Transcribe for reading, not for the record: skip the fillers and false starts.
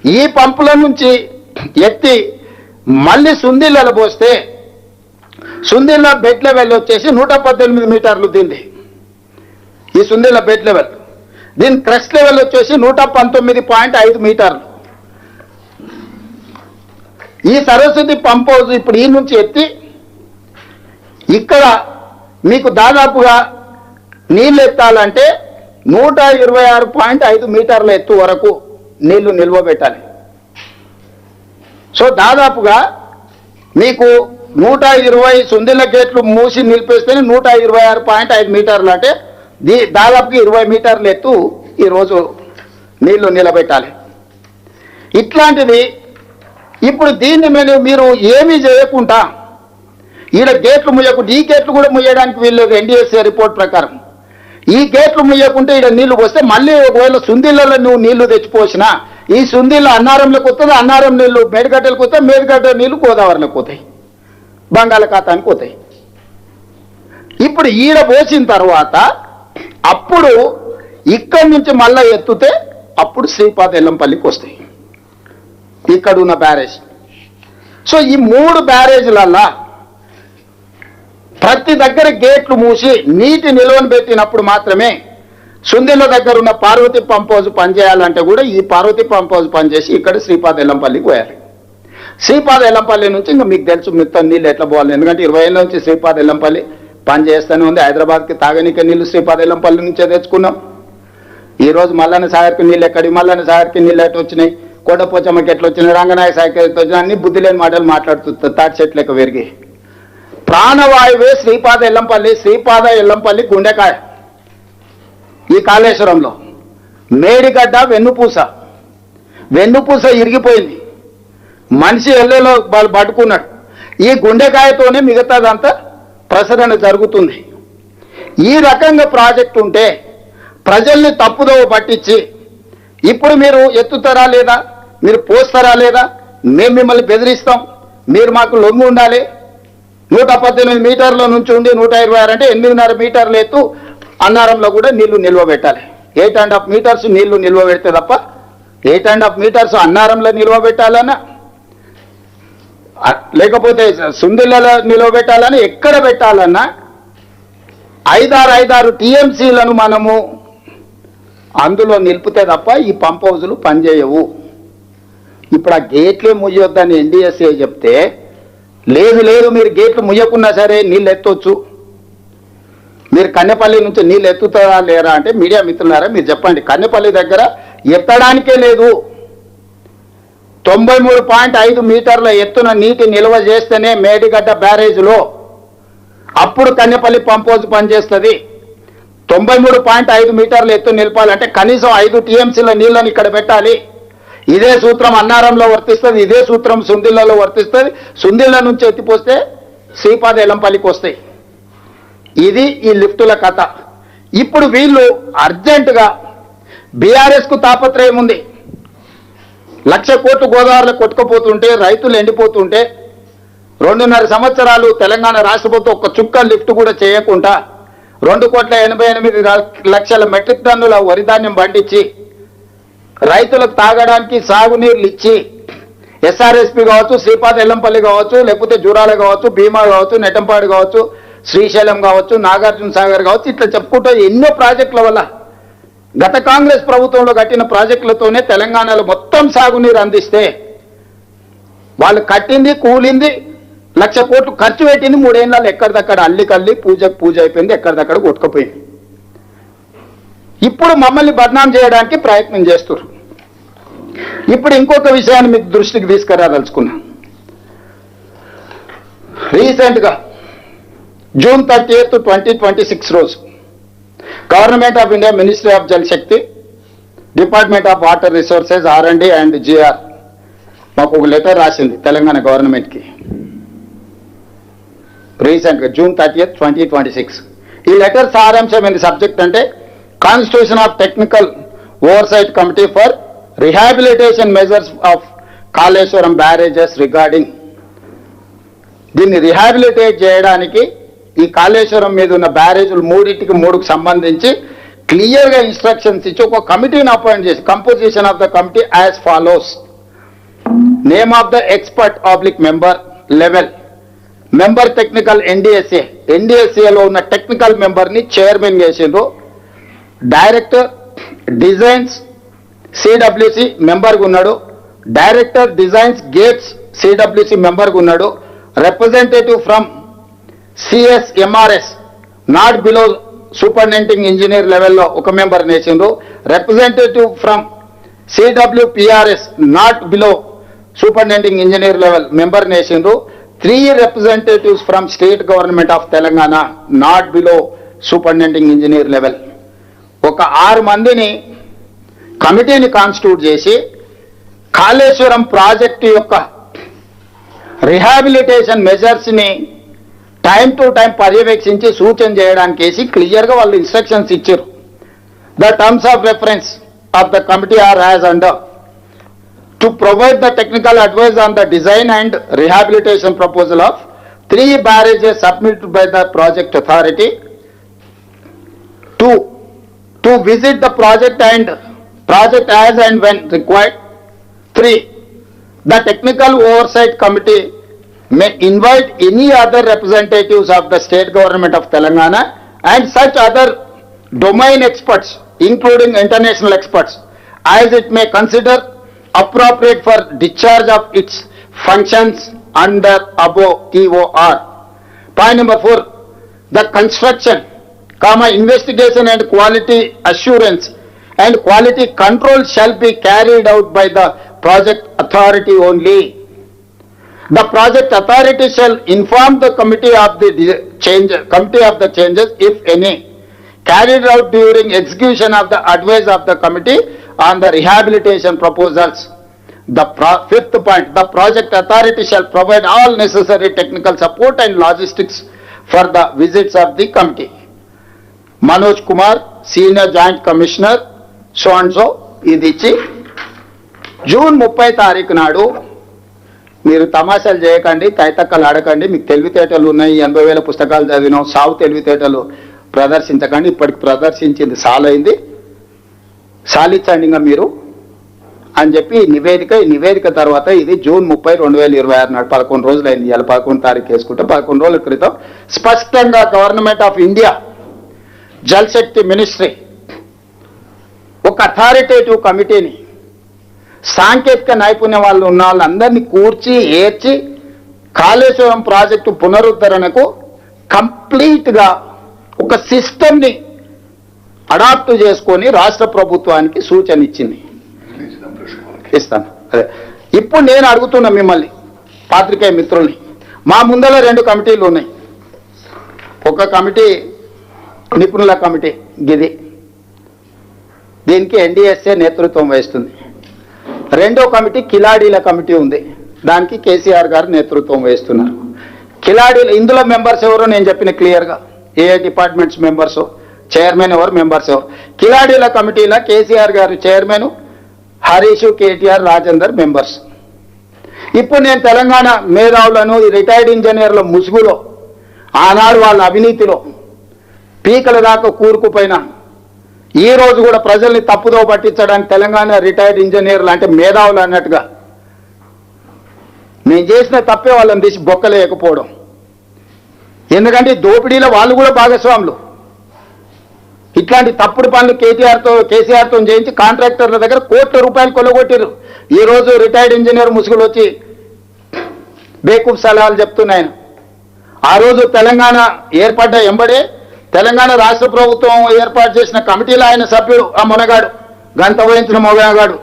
ఈ పంపుల నుంచి ఎత్తి మళ్ళీ సుందిళ్ళలో పోస్తే సుందిళ్ళ బెడ్ లెవెల్ వచ్చేసి 118 మీటర్లు దీన్ని. ఈ సుందిళ్ళ బెడ్ లెవెల్, దీని క్రస్ట్ లెవెల్ వచ్చేసి 119.5 మీటర్లు. ఈ సరస్వతి పంప్ హౌస్ ఇప్పుడు ఈ నుంచి ఎత్తి ఇక్కడ మీకు దాదాపుగా నీళ్ళు ఎత్తాలంటే 126.5 మీటర్ల ఎత్తు వరకు నీళ్లు నిల్వ పెట్టాలి. సో దాదాపుగా మీకు 120 సుందిళ్ళ గేట్లు మూసి నిలిపేస్తేనే 126.5 మీటర్లు, అంటే దాదాపుగా 20 మీటర్ల ఎత్తు ఈరోజు నీళ్లు నిలబెట్టాలి. ఇట్లాంటిది ఇప్పుడు దీన్ని మీరు ఏమీ చేయకుండా ఈడ గేట్లు ముయ్యకుండా, ఈ గేట్లు కూడా ముయ్యడానికి వీల్లేదు ఎన్డీఎస్ఏ రిపోర్ట్ ప్రకారం. ఈ గేట్లు ముయ్యకుంటే ఈడ నీళ్లు పోస్తే మళ్ళీ ఒకవేళ సుందిళ్ళలో నువ్వు నీళ్లు తెచ్చిపోసినా ఈ సుందిళ్ళ అన్నారంలోకి వస్తుంది, అన్నారం నీళ్లు మేడిగడ్డలకు వస్తాయి, మేడిగడ్డ నీళ్లు గోదావరిలోకి పోతాయి, బంగాళాఖాతానికి పోతాయి. ఇప్పుడు ఈడ పోసిన తర్వాత అప్పుడు ఇక్కడి నుంచి మళ్ళా ఎత్తుతే అప్పుడు శ్రీపాద ఎల్లంపల్లికి వస్తాయి ఇక్కడ ఉన్న బ్యారేజ్. సో ఈ 3 బ్యారేజ్లల్లా ప్రతి దగ్గర గేట్లు మూసి నీటి నిల్వను పెట్టినప్పుడు మాత్రమే సుందిళ్ళ దగ్గర ఉన్న పార్వతి పంప్ హౌస్ పనిచేయాలంటే కూడా ఈ పార్వతి పంప్ హౌస్ పనిచేసి ఇక్కడ శ్రీపాద ఎల్లంపల్లికి పోయాలి. శ్రీపాద ఎల్లంపల్లి నుంచి ఇంకా మీకు తెలుసు మొత్తం నీళ్ళు ఎట్లా పోవాలి, ఎందుకంటే 20 ఏళ్ళ నుంచి శ్రీపాద ఎల్లంపల్లి పనిచేస్తూనే ఉంది. హైదరాబాద్కి తాగనీకే నీళ్లు శ్రీపాద ఎల్లంపల్లి నుంచే తెచ్చుకున్నాం. ఈరోజు మల్లన్న సాగర్కి నీళ్ళు ఎక్కడి, మల్లన్న సాగర్కి నీళ్ళు ఎట్లా వచ్చినాయి, కోటపోచమ్మకి ఎట్లా వచ్చినాయి, రంగనాయక సాగర్కి ఎట్లా వచ్చినాయి, అన్ని బుద్ధి లేని మాటలు మాట్లాడుతుంది. తాటి చెట్లు లెక్క పెరిగి ప్రాణవాయువే శ్రీపాద ఎల్లంపల్లి. శ్రీపాద ఎల్లంపల్లి గుండెకాయ ఈ కాళేశ్వరంలో. మేడిగడ్డ వెన్నుపూస ఇరిగిపోయింది, మనిషి ఎల్లెలో పట్టుకున్నాడు. ఈ గుండెకాయతోనే మిగతాదంతా ప్రసరణ జరుగుతుంది. ఈ రకంగా ప్రాజెక్టు ఉంటే ప్రజల్ని తప్పుదోవ పట్టించి ఇప్పుడు మీరు ఎత్తుతారా లేదా, మీరు పోస్తారా లేదా, మేము మిమ్మల్ని బెదిరిస్తాం, మీరు మాకు లొంగి ఉండాలి, 118 మీటర్ల నుంచి ఉండి 126 అంటే 8.5 మీటర్ల ఎత్తు అన్నారంలో కూడా నీళ్లు నిల్వ పెట్టాలి. 8.5 మీటర్స్ నీళ్లు నిల్వ పెడితే తప్ప 8.5 మీటర్స్ అన్నారంలో నిల్వ పెట్టాలన్నా లేకపోతే సుందిళ్ళలో నిల్వ పెట్టాలని ఎక్కడ పెట్టాలన్నా 5-6 టీఎంసీలను మనము అందులో నిలిపితే తప్ప ఈ పంప్ హౌజులు పనిచేయవు. ఇప్పుడు ఆ గేట్లే ముయ్యొద్దని ఎన్డీఎస్ఏ చెప్తే లేదు మీరు గేట్లు ముయ్యకున్నా సరే నీళ్ళు ఎత్తొచ్చు, మీరు కన్నెపల్లి నుంచి నీళ్ళు ఎత్తుతారా లేరా అంటే మీడియా మిత్రులారా మీరు చెప్పండి. కన్నెపల్లి దగ్గర ఎత్తడానికే లేదు, 93.5 మీటర్ల ఎత్తున నీటి నిల్వ చేస్తేనే మేడిగడ్డ బ్యారేజ్లో అప్పుడు కన్నెపల్లి పంప్ హౌస్ పనిచేస్తుంది. 93.5 మీటర్ల ఎత్తు నిలపాలంటే కనీసం 5 టీఎంసీల నీళ్ళని ఇక్కడ పెట్టాలి. ఇదే సూత్రం అన్నారంలో వర్తిస్తుంది, ఇదే సూత్రం సుందిళ్ళలో వర్తిస్తుంది. సుందిళ్ళ నుంచి ఎత్తిపోస్తే శ్రీపాద ఎల్లంపల్లికి వస్తాయి. ఇది ఈ లిఫ్టుల కథ. ఇప్పుడు వీళ్ళు అర్జెంటుగా బీఆర్ఎస్కు తాపత్రయం ఉంది. 1,00,000 కోట్లు గోదావరిలో కొట్టుకుపోతుంటే, రైతులు ఎండిపోతుంటే, 2.5 సంవత్సరాలు తెలంగాణ రాష్ట్ర ప్రభుత్వం ఒక్క చుక్క లిఫ్ట్ కూడా చేయకుండా 2,88,00,000 మెట్రిక్ టన్నుల వరిధాన్యం పండించి రైతులకు తాగడానికి సాగునీళ్ళు ఇచ్చి ఎస్ఆర్ఎస్పి కావచ్చు, శ్రీపాద ఎల్లంపల్లి కావచ్చు, లేకపోతే జూరాల కావచ్చు, భీమా కావచ్చు, నెట్టంపాడు కావచ్చు, శ్రీశైలం కావచ్చు, నాగార్జున సాగర్ కావచ్చు, ఇట్లా చెప్పుకుంటూ ఎన్నో ప్రాజెక్టుల వల్ల గత కాంగ్రెస్ ప్రభుత్వంలో కట్టిన ప్రాజెక్టులతోనే తెలంగాణలో మొత్తం సాగునీరు అందిస్తే వాళ్ళు కట్టింది కూలింది 1,00,000 కోట్లు ఖర్చు పెట్టింది 3 ఏళ్ళలో ఎక్కడిదక్కడ అల్లికల్లి పూజకు పూజ అయిపోయింది, ఎక్కడిదక్కడ కొట్టుకుపోయింది. ఇప్పుడు మమ్మల్ని బద్నాం చేయడానికి ప్రయత్నం చేస్తున్నారు. ఇప్పుడు ఇంకొక విషయాన్ని మీకు దృష్టికి తీసుకురాదలుచుకున్నా. రీసెంట్గా జూన్ 30, 2026 రోజు government of India, ministry of Jal Shakti, department of water resources, R&D and GR మాకు ఒక లెటర్ రాసింది తెలంగాణ గవర్నమెంట్కి. రీసెంట్గా జూన్ 30, 2026. ఈ లెటర్ సారాంశం ఏంటి సబ్జెక్ట్ అంటే constitution of technical oversight committee for rehabilitation measures of Kaleshwaram barrages regarding. దీన్ని రిహాబిలిటేట్ చేయడానికి ఈ కాళేశ్వరం మీద ఉన్న బ్యారేజీలు 3కు సంబంధించి క్లియర్గా ఇన్స్ట్రక్షన్స్ ఇచ్చి ఒక కమిటీని అపాయింట్ చేసి composition of the committee as follows name of the expert oblique member level, member technical NDSA, ఎన్డీఎస్ఏలో ఉన్న టెక్నికల్ మెంబర్ని చైర్మన్ చేసిండ్రు. డైరెక్టర్ డిజైన్స్ సిడబ్ల్యూసి మెంబర్గా ఉన్నాడు. డైరెక్టర్ డిజైన్స్ గేట్స్ సిడబ్ల్యూసి మెంబర్గా ఉన్నాడు. Representative from CSMRS not below superintending engineer లెవెల్లో ఒక మెంబర్ నేసిండ్రు. Representative from CWPRS not below superintending engineer level member నేసిండ్రు. 3 representatives from state government of Telangana not below superintending engineer level. ఒక 6 మందిని కమిటీని constitute చేసి కాళేశ్వరం ప్రాజెక్టు యొక్క రిహాబిలిటేషన్ మెజర్స్ని టైం టు టైం పర్యవేక్షించి సూచన చేయడానికి వేసి క్లియర్గా వాళ్ళు ఇన్స్ట్రక్షన్స్ ఇచ్చారు. The terms of reference of the committee are as under: to provide the technical advice on the design and rehabilitation proposal of 3 barrages submitted by the project authority. 2, to visit the project as and when required. 3, the technical oversight committee may invite any other representatives of the state government of Telangana and such other domain experts, including international experts, as it may consider appropriate for discharge of its functions under above TOR. Point number 4, the construction, investigation and quality assurance and quality control shall be carried out by the project authority only. The project authority shall inform the committee of the changes, if any, carried out during execution of the advice of the committee on the rehabilitation proposals. The 5th point, the project authority shall provide all necessary technical support and logistics for the visits of the committee. Manoj Kumar, Senior Joint Commissioner, so and so, ఇది ఇచ్చి June 30 తారీఖు నాడు మీరు తమాషాలు చేయకండి, తైతక్కలు ఆడకండి, మీకు తెలివితేటలు ఉన్నాయి, 80,000 పుస్తకాలు చదివినాం, సాగు తెలివితేటలు ప్రదర్శించకండి, ఇప్పటికి ప్రదర్శించింది సాలైంది, సాలించండి ఇంకా మీరు అని చెప్పి నివేదిక తర్వాత ఇది జూన్ 30, 2026 నాడు 11 రోజులైంది. ఇవాళ 11 తారీఖు వేసుకుంటే 11 రోజుల క్రితం స్పష్టంగా government of India Jal Shakti ministry ఒక అథారిటేటివ్ కమిటీని, సాంకేతిక నైపుణ్యం వాళ్ళు ఉన్న వాళ్ళందరినీ కూర్చి ఏర్చి కాళేశ్వరం ప్రాజెక్టు పునరుద్ధరణకు కంప్లీట్గా ఒక సిస్టమ్ని అడాప్ట్ చేసుకొని రాష్ట్ర ప్రభుత్వానికి సూచన ఇచ్చింది. ఇస్తాను. అదే ఇప్పుడు నేను అడుగుతున్నా మిమ్మల్ని, పాత్రికేయ మిత్రుల్ని, మా ముందర 2 కమిటీలు ఉన్నాయి. ఒక కమిటీ నిపుణుల కమిటీ గిది, దీనికి ఎన్డీఎస్ఏ నేతృత్వం వహిస్తుంది. 2వ కమిటీ కిలాడీల కమిటీ ఉంది, దానికి కేసీఆర్ గారు నేతృత్వం వహిస్తున్నారు. కిలాడీలు ఇందులో మెంబర్స్ ఎవరో నేను చెప్పిన క్లియర్గా, ఏ డిపార్ట్మెంట్స్ మెంబర్స్, చైర్మన్ ఎవరు, మెంబర్స్ ఎవరు. కిలాడీల కమిటీలో కేసీఆర్ గారు చైర్మన్, హరీష్, కేటీఆర్, రాజేందర్ మెంబర్స్. ఇప్పుడు నేను తెలంగాణ మేధావులను, ఈ రిటైర్డ్ ఇంజనీర్ల ముసుగులో, ఆనాడు వాళ్ళ అవినీతిలో పీకల దాకా కూరుకుపోయినా ఈ రోజు కూడా ప్రజల్ని తప్పుదో పట్టించడానికి తెలంగాణ రిటైర్డ్ ఇంజనీర్లు అంటే మేధావులు అన్నట్టుగా నేను చేసిన తప్పే వాళ్ళని తీసి బొక్కలేకపోవడం. ఎందుకంటే దోపిడీలో వాళ్ళు కూడా భాగస్వాములు. ఇట్లాంటి తప్పుడు పనులు కేసీఆర్తో చేయించి కాంట్రాక్టర్ల దగ్గర కోట్ల రూపాయలు కొల్లగొట్టారు. ఈ రోజు రిటైర్డ్ ఇంజనీర్ ముసుగులు వచ్చి బేకూఫ్ సలహాలు చెప్తున్నాయన. ఆ రోజు తెలంగాణ ఏర్పడ్డ ఎంబడే తెలంగాణ రాష్ట్ర ప్రభుత్వం ఏర్పాటు చేసిన కమిటీలో ఆయన సభ్యుడు, ఆ మొనగాడు, గంత వహించిన మొనగాడు